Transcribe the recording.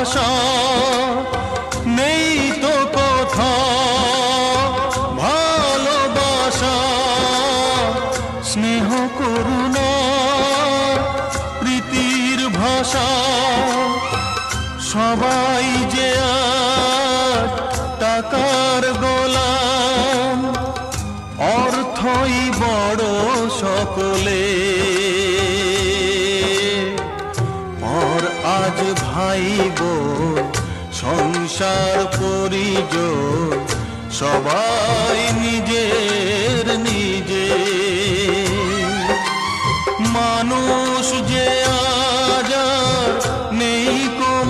ভাষা নেই তো কথা ভালোবাসা স্নেহ করুণা প্রীতির ভাষা সবাই যে আজ টাকার গোলাম অর্থই বড় সকলে পর আজ ভাই বোন সংসার পরিজন সবাই নিজের নিজে মানুষ যে